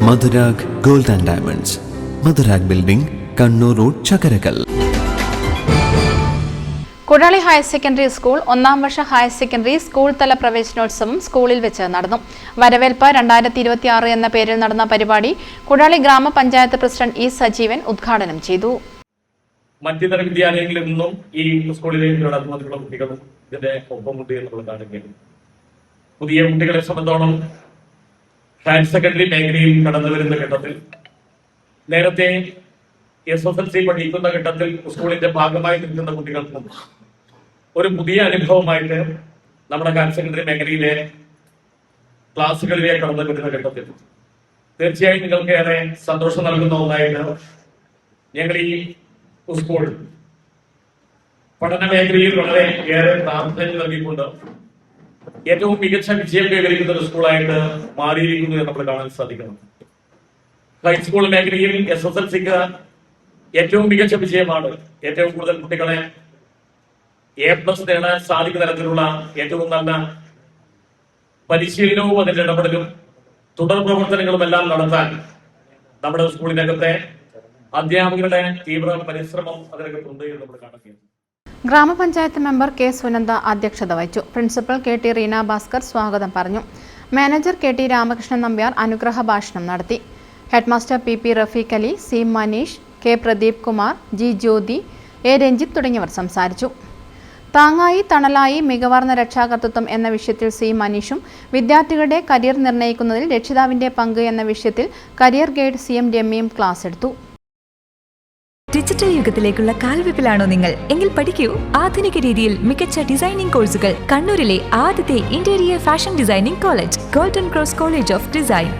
Madhurag gold and diamonds, Madhurag building, Kannur road, Chakkarakal. കുടാളി higher secondary school ഒന്നാം വർഷ higher secondary school തല പ്രവേശനോത്സവം സ്കൂളിൽ വെച്ച് നടന്നു. വരവേൽപ്പ് 2026 എന്ന പേരിൽ നടന്ന പരിപാടി കുടാളി ഗ്രാമപഞ്ചായത്ത് പ്രസിഡന്റ് ഇ സജീവൻ ഉദ്ഘാടനം ചെയ്തു. മറ്റിതര വിദ്യാലയങ്ങളിൽ നിന്നും ഈ സ്കൂളിലേക്ക് നടത്തുന്നതിനുള്ള കുട്ടികളും ഇതിന്റെ ഒപ്പമുണ്ട് എന്ന് നമ്മൾ കാണുകയാണ്. പുതിയ കുട്ടികളെ സംബന്ധിച്ചോളം ഹയർ സെക്കൻഡറി മേഖലയിൽ കടന്നു വരുന്ന ഘട്ടത്തിൽ നേരത്തെ SSLC പഠിക്കുന്ന ഘട്ടത്തിൽ സ്കൂളിന്റെ ഭാഗമായി നിൽക്കുന്ന കുട്ടികൾക്കും ഒരു പുതിയ അനുഭവമായിട്ട് നമ്മുടെ ഹയർ സെക്കൻഡറി മേഖലയിലെ ക്ലാസ്സുകളിലേക്ക് കടന്നു വരുന്ന ഘട്ടത്തിൽ തീർച്ചയായും നിങ്ങൾക്ക് ഏറെ സന്തോഷം നൽകുന്ന ഒന്നായിട്ട് ഞങ്ങൾ ഈ സ്കൂൾ പഠന മേഖലയിൽ വളരെ ഏറെ പ്രാധാന്യം നൽകിക്കൊണ്ട് ഏറ്റവും മികച്ച വിജയം കൈവരിക്കുന്ന ഒരു സ്കൂളായിട്ട് മാറിയിരിക്കുന്നു എന്ന് നമ്മൾ കാണാൻ സാധിക്കണം. ഹൈസ്കൂൾ മേഖലയിൽ SSLCക്ക് ഏറ്റവും മികച്ച വിജയമാണ്. ഏറ്റവും കൂടുതൽ കുട്ടികളെ A+ നേടാൻ സാധിക്കുന്ന തരത്തിലുള്ള ഏറ്റവും നല്ല പരിശീലനവും അതിന്റെ ഇടപെടലും തുടർ പ്രവർത്തനങ്ങളും എല്ലാം നടത്താൻ നമ്മുടെ സ്കൂളിനകത്തെ അധ്യാപകരുടെ തീവ്ര പരിശ്രമം അതിനകത്തുണ്ട് എന്ന് നമ്മൾ കാണുകയാണ്. ഗ്രാമപഞ്ചായത്ത് മെമ്പർ കെ സുനന്ദ അധ്യക്ഷത വഹിച്ചു. പ്രിൻസിപ്പൽ KT റീന ഭാസ്കർ സ്വാഗതം പറഞ്ഞു. മാനേജർ KT രാമകൃഷ്ണൻ നമ്പ്യാർ അനുഗ്രഹ ഭാഷണം നടത്തി. Headmaster PP Rafeeq Ali, C Manish, K Pradeep Kumar, G Jyothi, A Ranjith തുടങ്ങിയവർ സംസാരിച്ചു. താങ്ങായി തണലായി മികവാർന്ന രക്ഷാകർതൃത്വം എന്ന വിഷയത്തിൽ C മനീഷും വിദ്യാർത്ഥികളുടെ കരിയർ നിർണ്ണയിക്കുന്നതിൽ രക്ഷിതാവിന്റെ പങ്ക് എന്ന വിഷയത്തിൽ കരിയർ ഗൈഡ് CM രമ്യയും ക്ലാസ് എടുത്തു. ഡിജിറ്റൽ യുഗത്തിലേക്കുള്ള കാൽവെപ്പിലാണോ നിങ്ങൾ? എങ്കിൽ പഠിക്കൂ ആധുനിക രീതിയിൽ മികച്ച ഡിസൈനിംഗ് കോഴ്സുകൾ. കണ്ണൂരിലെ ആദ്യത്തെ interior fashion designing college golden cross college of design.